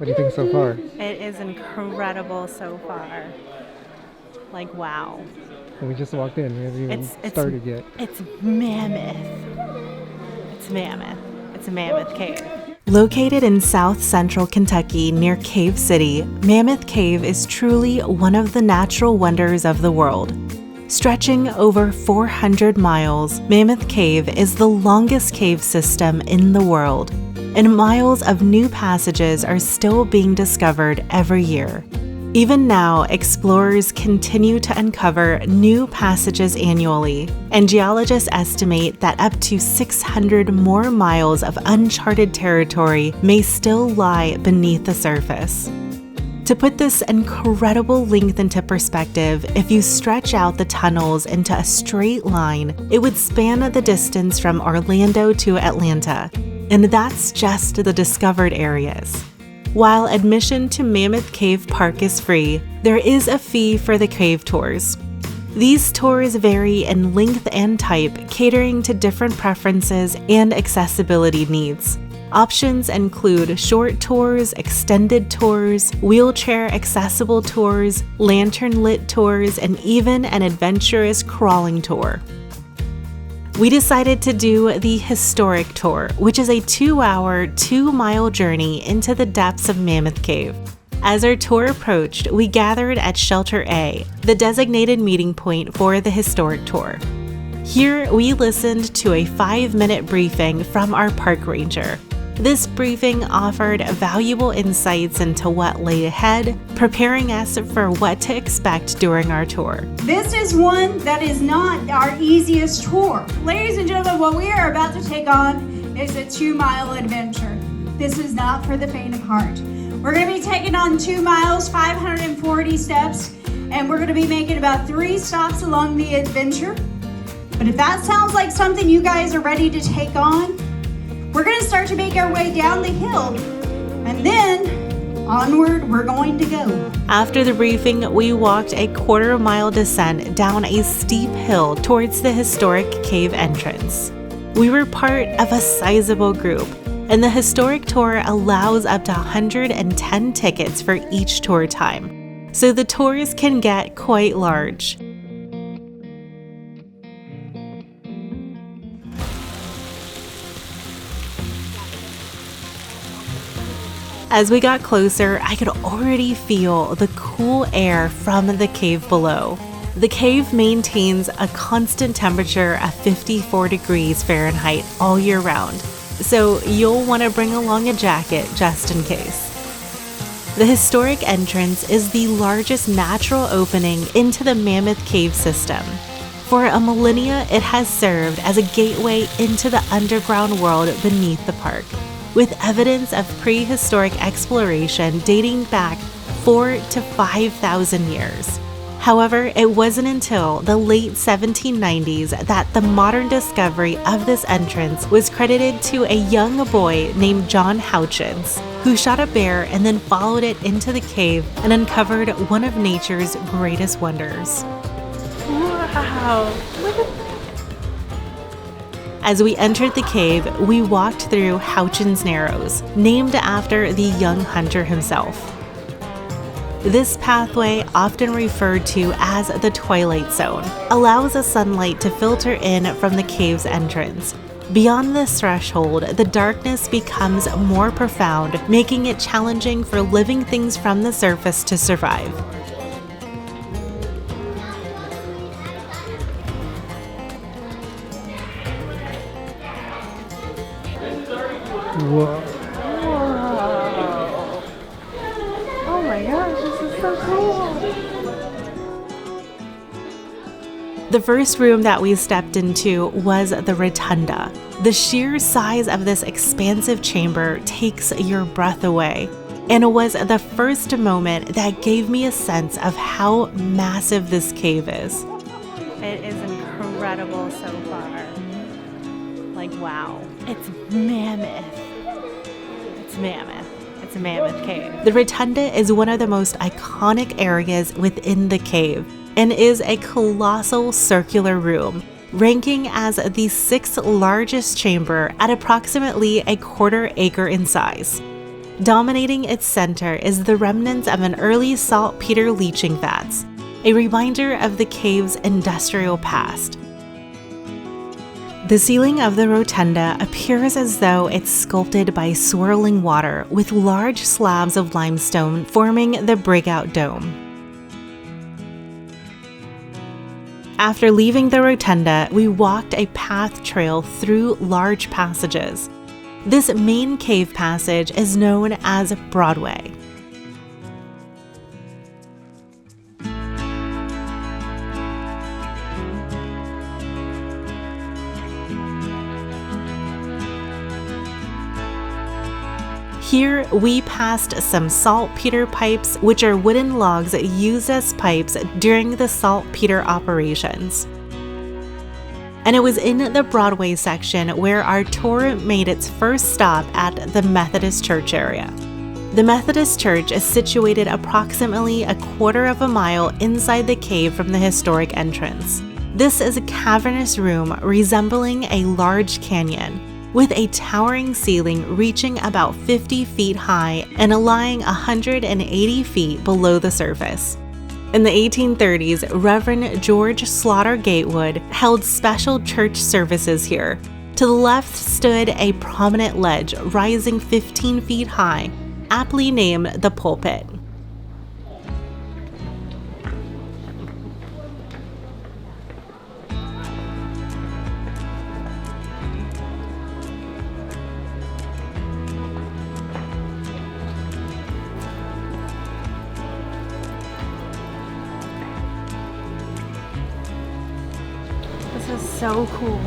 What do you think so far? It is incredible so far. Like, wow. And we just walked in. We haven't even started yet. It's Mammoth. It's Mammoth. It's a Mammoth Cave. Located in south central Kentucky near Cave City, Mammoth Cave is truly one of the natural wonders of the world. Stretching over 400 miles, Mammoth Cave is the longest cave system in the world, and miles of new passages are still being discovered every year. Even now, explorers continue to uncover new passages annually, and geologists estimate that up to 600 more miles of uncharted territory may still lie beneath the surface. To put this incredible length into perspective, if you stretch out the tunnels into a straight line, it would span the distance from Orlando to Atlanta, and that's just the discovered areas. While admission to Mammoth Cave Park is free, there is a fee for the cave tours. These tours vary in length and type, catering to different preferences and accessibility needs. Options include short tours, extended tours, wheelchair accessible tours, lantern-lit tours, and even an adventurous crawling tour. We decided to do the historic tour, which is a 2-hour, 2-mile journey into the depths of Mammoth Cave. As our tour approached, we gathered at Shelter A, the designated meeting point for the historic tour. Here, we listened to a 5-minute briefing from our park ranger. This briefing offered valuable insights into what lay ahead, preparing us for what to expect during our tour. This is one that is not our easiest tour. Ladies and gentlemen, what we are about to take on is a 2-mile adventure. This is not for the faint of heart. We're going to be taking on 2 miles, 540 steps, and we're going to be making about 3 stops along the adventure. But if that sounds like something you guys are ready to take on, we're going to start to make our way down the hill, and then onward we're going to go. After the briefing, we walked a 1/4-mile descent down a steep hill towards the historic cave entrance. We were part of a sizable group, and the historic tour allows up to 110 tickets for each tour time, so the tours can get quite large. As we got closer, I could already feel the cool air from the cave below. The cave maintains a constant temperature of 54 degrees Fahrenheit all year round, so you'll want to bring along a jacket just in case. The historic entrance is the largest natural opening into the Mammoth Cave system. For a millennia, it has served as a gateway into the underground world beneath the park, with evidence of prehistoric exploration dating back 4,000 to 5,000 years. However, it wasn't until the late 1790s that the modern discovery of this entrance was credited to a young boy named John Houchins, who shot a bear and then followed it into the cave and uncovered one of nature's greatest wonders. Wow, look at As we entered the cave, we walked through Houchins Narrows, named after the young hunter himself. This pathway, often referred to as the Twilight Zone, allows the sunlight to filter in from the cave's entrance. Beyond this threshold, the darkness becomes more profound, making it challenging for living things from the surface to survive. Whoa. Whoa. Oh my gosh, this is so cool. The first room that we stepped into was the rotunda. The sheer size of this expansive chamber takes your breath away, and it was the first moment that gave me a sense of how massive this cave is. It is incredible so far. Like, wow. It's Mammoth. It's Mammoth. It's a Mammoth Cave. The rotunda is one of the most iconic areas within the cave and is a colossal circular room, ranking as the 6th largest chamber at approximately a 1/4 acre in size. Dominating its center is the remnants of an early saltpeter leaching vats, a reminder of the cave's industrial past. The ceiling of the rotunda appears as though it's sculpted by swirling water, with large slabs of limestone forming the breakout dome. After leaving the rotunda, we walked a path trail through large passages. This main cave passage is known as Broadway. Here, we passed some saltpeter pipes, which are wooden logs used as pipes during the saltpeter operations. And it was in the Broadway section where our tour made its first stop at the Methodist Church area. The Methodist Church is situated approximately a quarter of a mile inside the cave from the historic entrance. This is a cavernous room resembling a large canyon, with a towering ceiling reaching about 50 feet high and lying 180 feet below the surface. In the 1830s, Reverend George Slaughter Gatewood held special church services here. To the left stood a prominent ledge rising 15 feet high, aptly named the pulpit. This is so cool.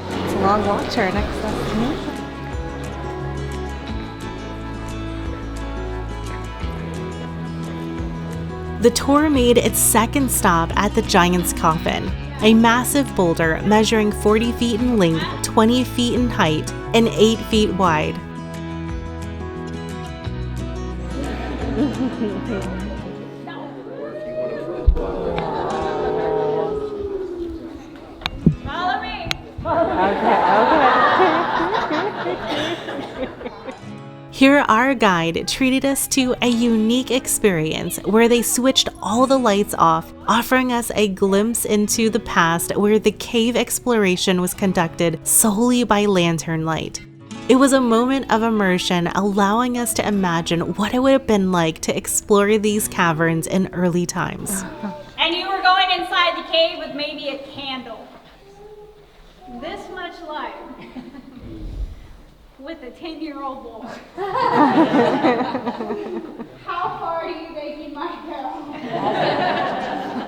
It's a long walk to our next destination. The tour made its second stop at the Giant's Coffin, a massive boulder measuring 40 feet in length, 20 feet in height, and 8 feet wide. Follow me. Here, our guide treated us to a unique experience where they switched all the lights off, offering us a glimpse into the past where the cave exploration was conducted solely by lantern light. It was a moment of immersion, allowing us to imagine what it would have been like to explore these caverns in early times. And you were going inside the cave with maybe a candle. This much light. With a 10-year-old boy. How far do you think you might go?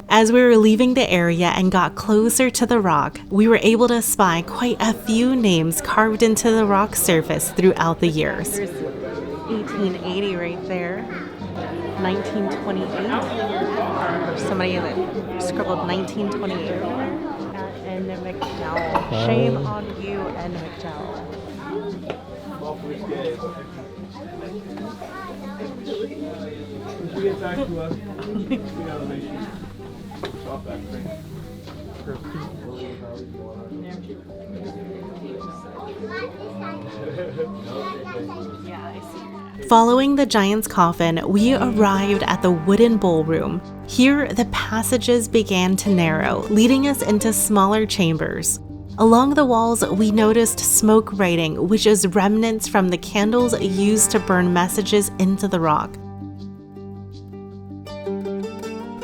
As we were leaving the area and got closer to the rock, we were able to spy quite a few names carved into the rock surface throughout the years. There's 1880 right there. 1928. Somebody that scribbled 1928 and McDowell. Shame on you and McDowell. Following the Giant's Coffin, we arrived at the wooden ballroom. Here, the passages began to narrow, leading us into smaller chambers. Along the walls, we noticed smoke writing, which is remnants from the candles used to burn messages into the rock.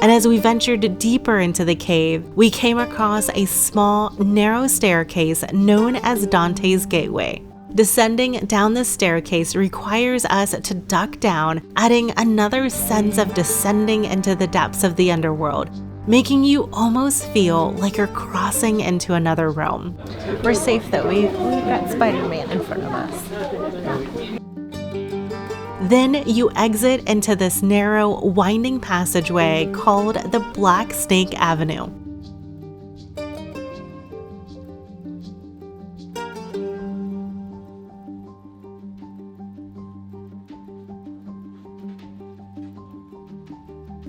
And as we ventured deeper into the cave, we came across a small, narrow staircase known as Dante's Gateway. Descending down the staircase requires us to duck down, adding another sense of descending into the depths of the underworld, making you almost feel like you're crossing into another realm. We're safe though. We've got Spider-Man in front of us. Then you exit into this narrow, winding passageway called the Black Snake Avenue.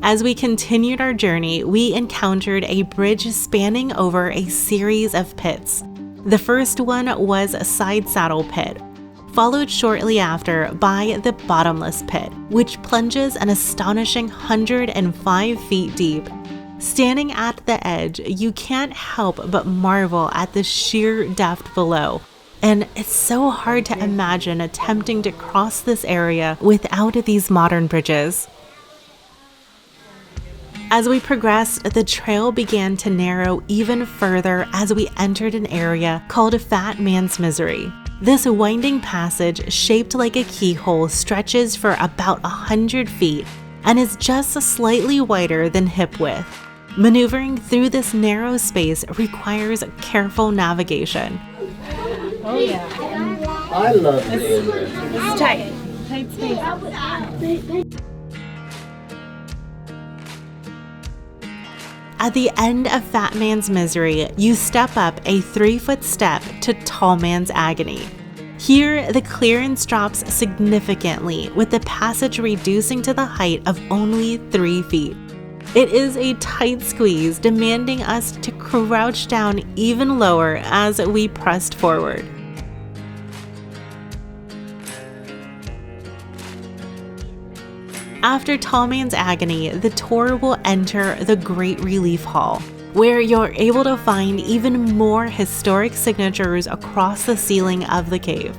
As we continued our journey, we encountered a bridge spanning over a series of pits. The first one was Side Saddle Pit, followed shortly after by the Bottomless Pit, which plunges an astonishing 105 feet deep. Standing at the edge, you can't help but marvel at the sheer depth below, and it's so hard to imagine attempting to cross this area without these modern bridges. As we progressed, the trail began to narrow even further as we entered an area called Fat Man's Misery. This winding passage, shaped like a keyhole, stretches for about 100 feet and is just slightly wider than hip width. Maneuvering through this narrow space requires careful navigation. Oh yeah. I love it. It's tight. Tight space. At the end of Fat Man's Misery, you step up a 3-foot step to Tall Man's Agony. Here, the clearance drops significantly, with the passage reducing to the height of only 3 feet. It is a tight squeeze, demanding us to crouch down even lower as we pressed forward. After Tall Man's Agony, the tour will enter the Great Relief Hall, where you're able to find even more historic signatures across the ceiling of the cave.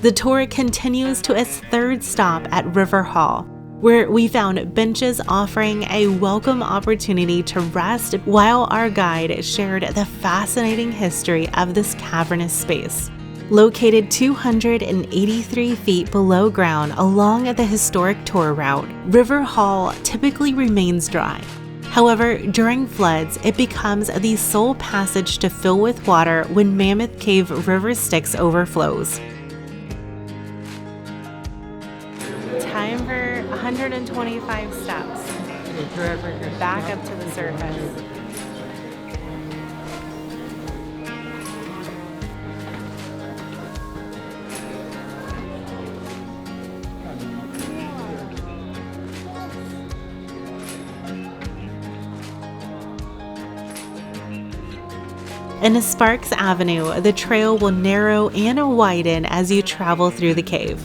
The tour continues to its third stop at River Hall, where we found benches offering a welcome opportunity to rest while our guide shared the fascinating history of this cavernous space. Located 283 feet below ground along the historic tour route, River Hall typically remains dry. However, during floods, it becomes the sole passage to fill with water when Mammoth Cave River Styx overflows. Time for 125 steps back up to the surface. In Sparks Avenue, the trail will narrow and widen as you travel through the cave.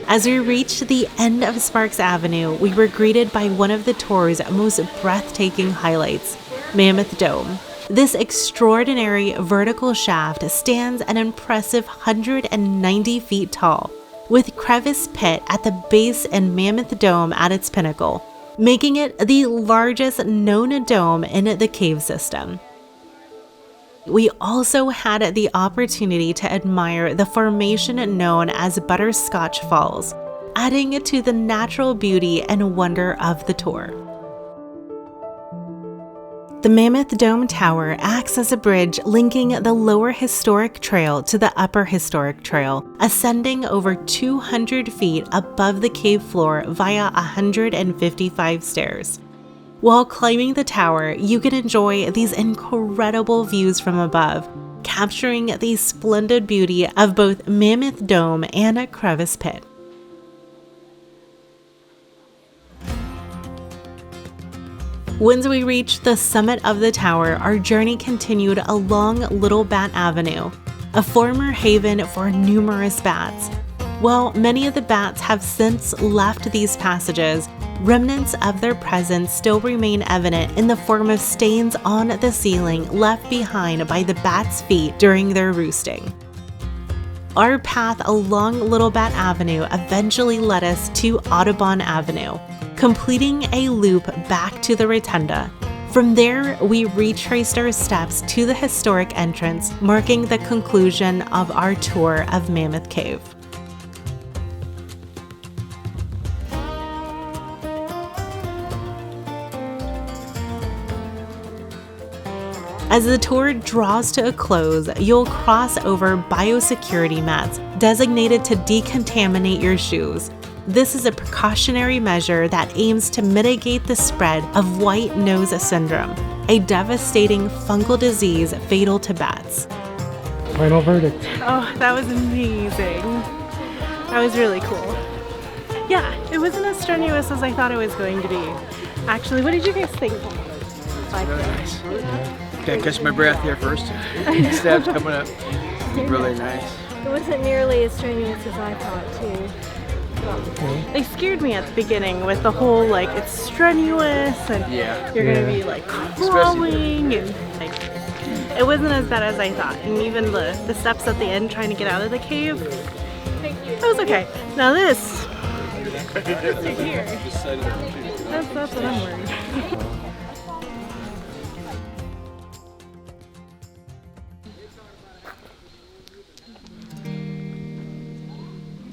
As we reached the end of Sparks Avenue, we were greeted by one of the tour's most breathtaking highlights, Mammoth Dome. This extraordinary vertical shaft stands an impressive 190 feet tall, with Crevice Pit at the base and Mammoth Dome at its pinnacle, making it the largest known dome in the cave system. We also had the opportunity to admire the formation known as Butterscotch Falls, adding to the natural beauty and wonder of the tour. The Mammoth Dome Tower acts as a bridge linking the lower historic trail to the upper historic trail, ascending over 200 feet above the cave floor via 155 stairs. While climbing the tower, you can enjoy these incredible views from above, capturing the splendid beauty of both Mammoth Dome and Crevice Pit. Once we reached the summit of the tower, our journey continued along Little Bat Avenue, a former haven for numerous bats. While many of the bats have since left these passages, remnants of their presence still remain evident in the form of stains on the ceiling left behind by the bats' feet during their roosting. Our path along Little Bat Avenue eventually led us to Audubon Avenue, completing a loop back to the rotunda. From there, we retraced our steps to the historic entrance, marking the conclusion of our tour of Mammoth Cave. As the tour draws to a close, you'll cross over biosecurity mats designated to decontaminate your shoes. This is a precautionary measure that aims to mitigate the spread of white nose syndrome, a devastating fungal disease fatal to bats. Final verdict. Oh, that was amazing. That was really cool. Yeah, it wasn't as strenuous as I thought it was going to be. Actually, what did you guys think? Really nice. Can't catch my breath here first. Steps coming up. Really nice. It wasn't nearly as strenuous as I thought, too. They scared me at the beginning with the whole, like, it's strenuous and you're going to be, like, crawling and, like, it wasn't as bad as I thought. And even the steps at the end trying to get out of the cave, it was okay. Now this right here, that's what I'm worried.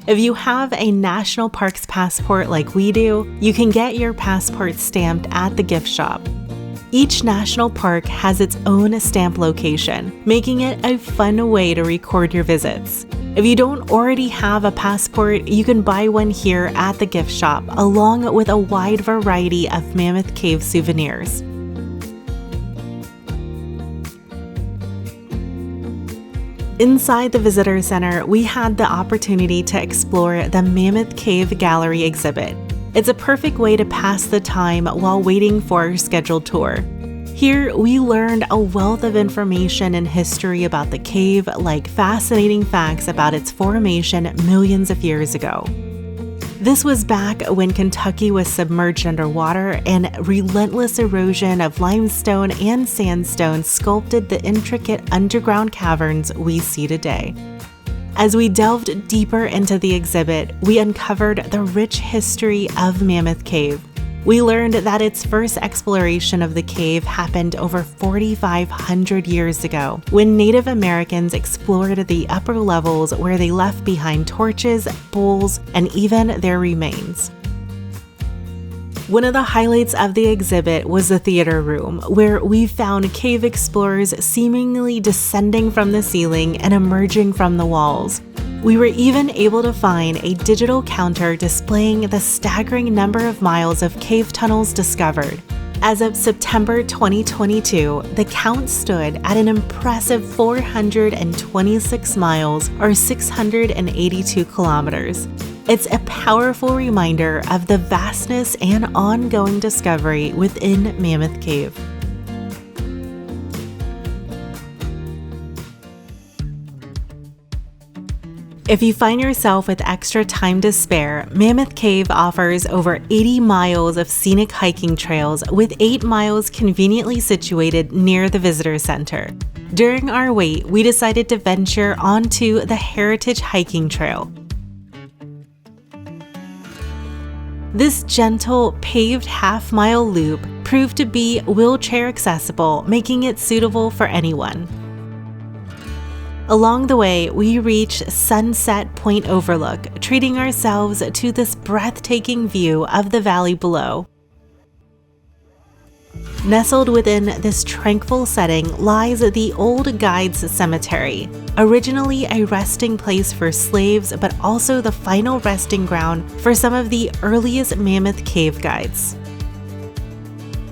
If you have a National Parks passport like we do, you can get your passport stamped at the gift shop. Each national park has its own stamp location, making it a fun way to record your visits. If you don't already have a passport, you can buy one here at the gift shop, along with a wide variety of Mammoth Cave souvenirs. Inside the visitor center, we had the opportunity to explore the Mammoth Cave Gallery exhibit. It's a perfect way to pass the time while waiting for our scheduled tour. Here, we learned a wealth of information and history about the cave, like fascinating facts about its formation millions of years ago. This was back when Kentucky was submerged underwater and relentless erosion of limestone and sandstone sculpted the intricate underground caverns we see today. As we delved deeper into the exhibit, we uncovered the rich history of Mammoth Cave. We learned that its first exploration of the cave happened over 4,500 years ago, when Native Americans explored the upper levels where they left behind torches, bowls, and even their remains. One of the highlights of the exhibit was the theater room, where we found cave explorers seemingly descending from the ceiling and emerging from the walls. We were even able to find a digital counter displaying the staggering number of miles of cave tunnels discovered. As of September 2022, the count stood at an impressive 426 miles or 682 kilometers. It's a powerful reminder of the vastness and ongoing discovery within Mammoth Cave. If you find yourself with extra time to spare, Mammoth Cave offers over 80 miles of scenic hiking trails, with 8 miles conveniently situated near the visitor center. During our wait, we decided to venture onto the Heritage Hiking Trail. This gentle, paved half-mile loop proved to be wheelchair accessible, making it suitable for anyone. Along the way, we reached Sunset Point Overlook, treating ourselves to this breathtaking view of the valley below. Nestled within this tranquil setting lies the Old Guides Cemetery, originally a resting place for slaves, but also the final resting ground for some of the earliest Mammoth Cave guides.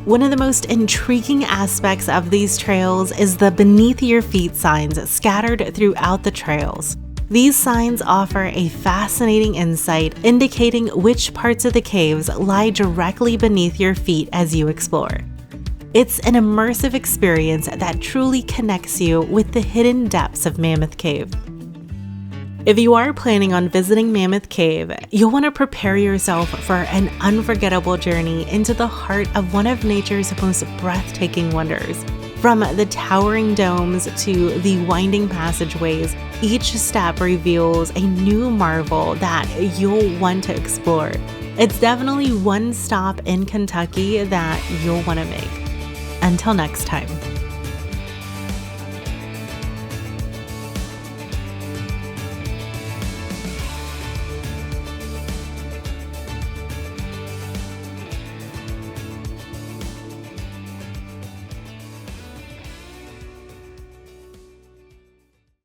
One of the most intriguing aspects of these trails is the beneath your feet signs scattered throughout the trails. These signs offer a fascinating insight indicating which parts of the caves lie directly beneath your feet as you explore. It's an immersive experience that truly connects you with the hidden depths of Mammoth Cave. If you are planning on visiting Mammoth Cave, you'll want to prepare yourself for an unforgettable journey into the heart of one of nature's most breathtaking wonders. From the towering domes to the winding passageways, each step reveals a new marvel that you'll want to explore. It's definitely one stop in Kentucky that you'll want to make. Until next time.